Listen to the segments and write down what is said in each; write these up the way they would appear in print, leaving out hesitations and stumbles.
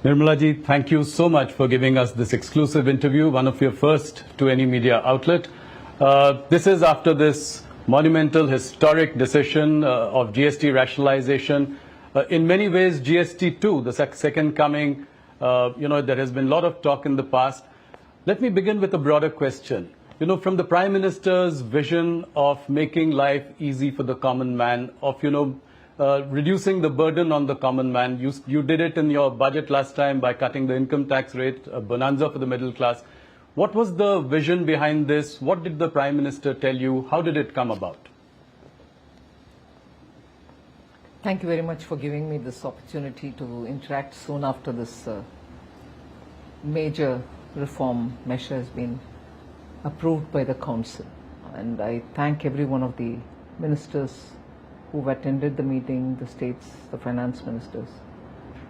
Nirmala ji, thank you so much for giving us this exclusive interview, one of your first to any media outlet. This is after this monumental, historic decision of GST rationalization. In many ways, GST 2, the second coming, there has been a lot of talk in the past. Let me begin with a broader question. From the Prime Minister's vision of making life easy for the common man, of, reducing the burden on the common man. You did it in your budget last time by cutting the income tax rate, a bonanza for the middle class. What was the vision behind this? What did the Prime Minister tell you? How did it come about? Thank you very much for giving me this opportunity to interact soon after this major reform measure has been approved by the Council. And I thank every one of the ministers who've attended the meeting, the states, the finance ministers,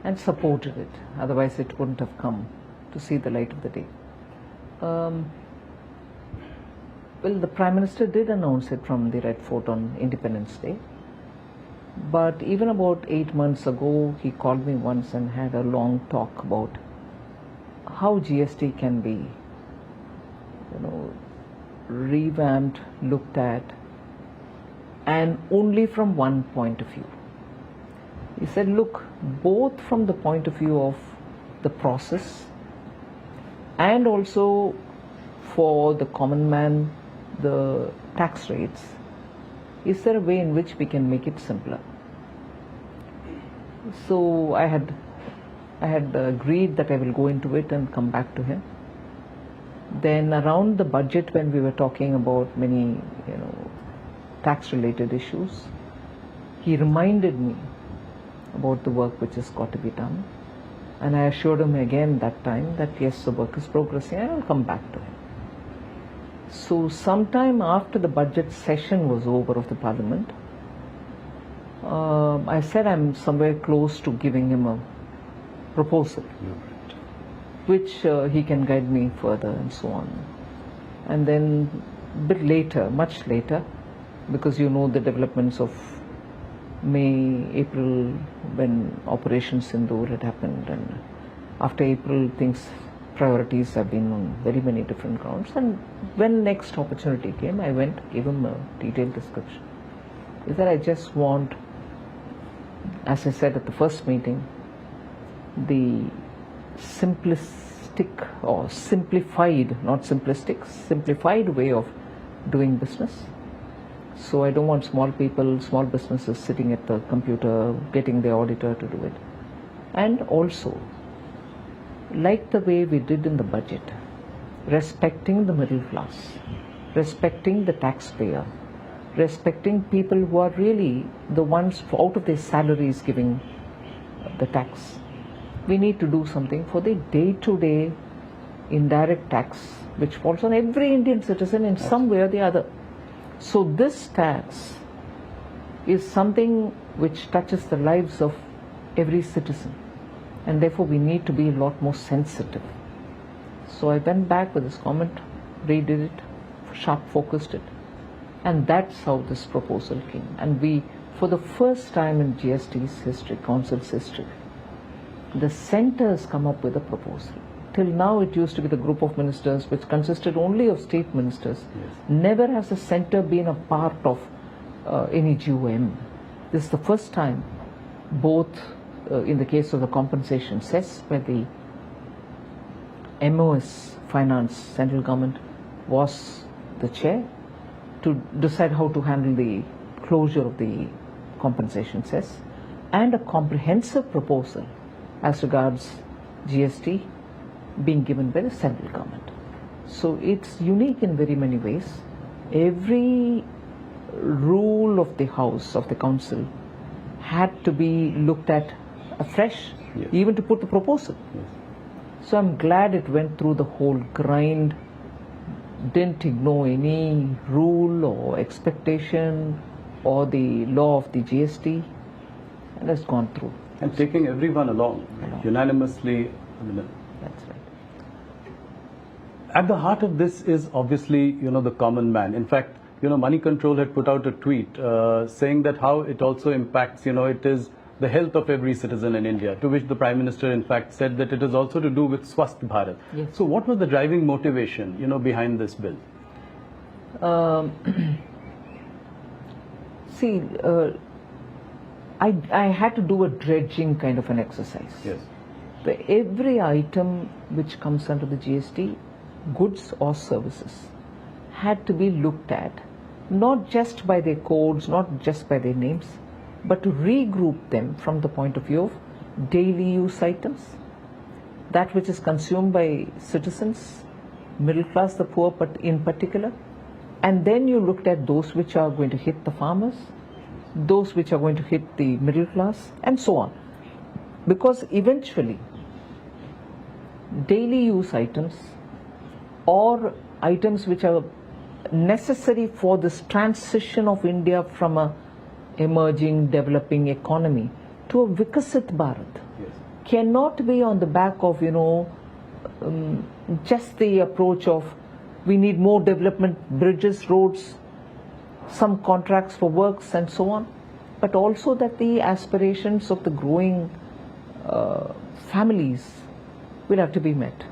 and supported it. Otherwise, it wouldn't have come to see the light of the day. Well, the Prime Minister did announce it from the Red Fort on Independence Day. But even about 8 months ago, he called me once and had a long talk about how GST can be, revamped, looked at, and only from one point of view. He said, look, both from the point of view of the process and also for the common man, the tax rates, is there a way in which we can make it simpler? So I had agreed that I will go into it and come back to him. Then around the budget, when we were talking about many, tax-related issues, he reminded me about the work which has got to be done. And I assured him again that time that yes, the work is progressing and I'll come back to him. So sometime after the budget session was over of the Parliament, I said I'm somewhere close to giving him a proposal, which he can guide me further and so on. And then a bit later, much later, because the developments of May, April, when Operation Sindoor had happened, and after April priorities have been on very many different grounds. And when next opportunity came, I went, gave him a detailed description. Is that I just want, as I said at the first meeting, the simplistic or simplified, not simplistic, simplified way of doing business. So I don't want small businesses sitting at the computer, getting the auditor to do it. And also, like the way we did in the budget, respecting the middle class, respecting the taxpayer, respecting people who are really the ones out of their salaries giving the tax. We need to do something for the day-to-day indirect tax, which falls on every Indian citizen in some way or the other. So this tax is something which touches the lives of every citizen, and therefore we need to be a lot more sensitive. So I went back with this comment, redid it, sharp focused it, and that's how this proposal came. And we, for the first time in GST's history, Council's history, the centre has come up with a proposal. Till now it used to be the group of ministers which consisted only of state ministers. Yes. Never has the centre been a part of any GOM. This is the first time, both in the case of the compensation cess, where the MOS finance, central government, was the chair to decide how to handle the closure of the compensation cess, and a comprehensive proposal as regards GST being given by the central government. So it's unique in very many ways. Every rule of the House, of the Council, had to be looked at afresh, yes, even to put the proposal. Yes. So I'm glad it went through the whole grind, didn't ignore any rule or expectation or the law of the GST, and has gone through. And taking everyone along. Unanimously. That's right. At the heart of this is obviously, the common man. In fact, Money Control had put out a tweet saying that how it also impacts, it is the health of every citizen in India, to which the Prime Minister in fact said that it is also to do with Swasth Bharat. Yes. So what was the driving motivation, behind this bill? See, I had to do a dredging kind of an exercise. Yes. Every item which comes under the GST, goods or services, had to be looked at, not just by their codes, not just by their names, but to regroup them from the point of view of daily use items, that which is consumed by citizens, middle class, the poor in particular, and then you looked at those which are going to hit the farmers, those which are going to hit the middle class, and so on. Because eventually, daily use items or items which are necessary for this transition of India from a emerging, developing economy to a Vikasit Bharat, Yes. cannot be on the back of, just the approach of we need more development, bridges, roads, some contracts for works and so on, but also that the aspirations of the growing families will have to be met.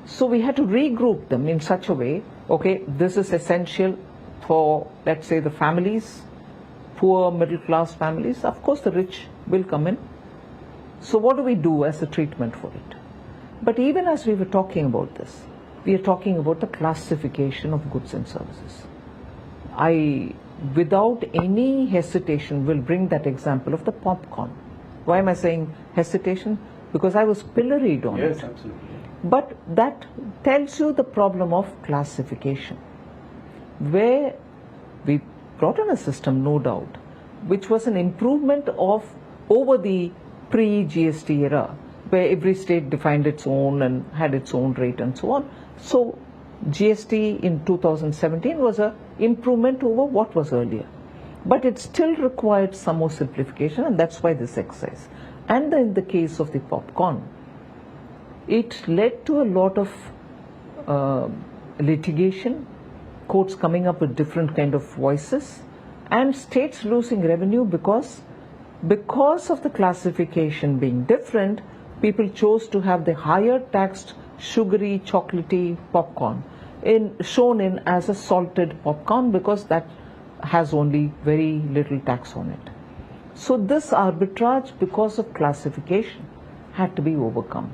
So we had to regroup them in such a way, okay, this is essential for, let's say, the families, poor middle class families. Of course the rich will come in. So what do we do as a treatment for it? But even as we were talking about this, we are talking about the classification of goods and services. I, without any hesitation, will bring that example of the popcorn. Why am I saying hesitation? Because I was pilloried on it. Yes, absolutely. But that tells you the problem of classification, where we brought in a system, no doubt, which was an improvement of over the pre-GST era, where every state defined its own and had its own rate and so on. So GST in 2017 was an improvement over what was earlier. But it still required some more simplification, and that's why this exercise. And in the case of the popcorn, it led to a lot of litigation, courts coming up with different kind of voices, and states losing revenue because of the classification being different. People chose to have the higher taxed sugary chocolatey popcorn shown in as a salted popcorn, because that has only very little tax on it. So this arbitrage, because of classification, had to be overcome.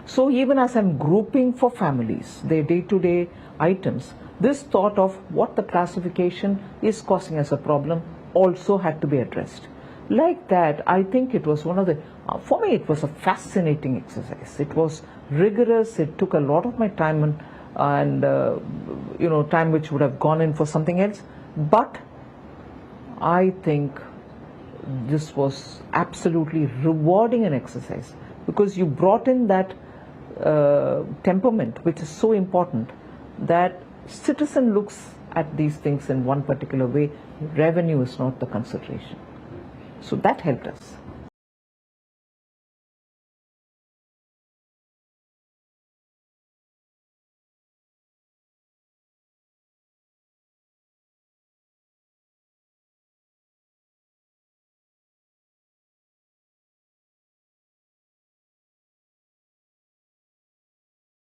So even as I'm grouping for families, their day-to-day items, this thought of what the classification is causing as a problem also had to be addressed. Like that, I think it was one of the, for me it was a fascinating exercise. It was rigorous, it took a lot of my time and time which would have gone in for something else. But I think this was absolutely rewarding an exercise, because you brought in that temperament, which is so important, that citizen looks at these things in one particular way. Revenue is not the consideration. So that helped us.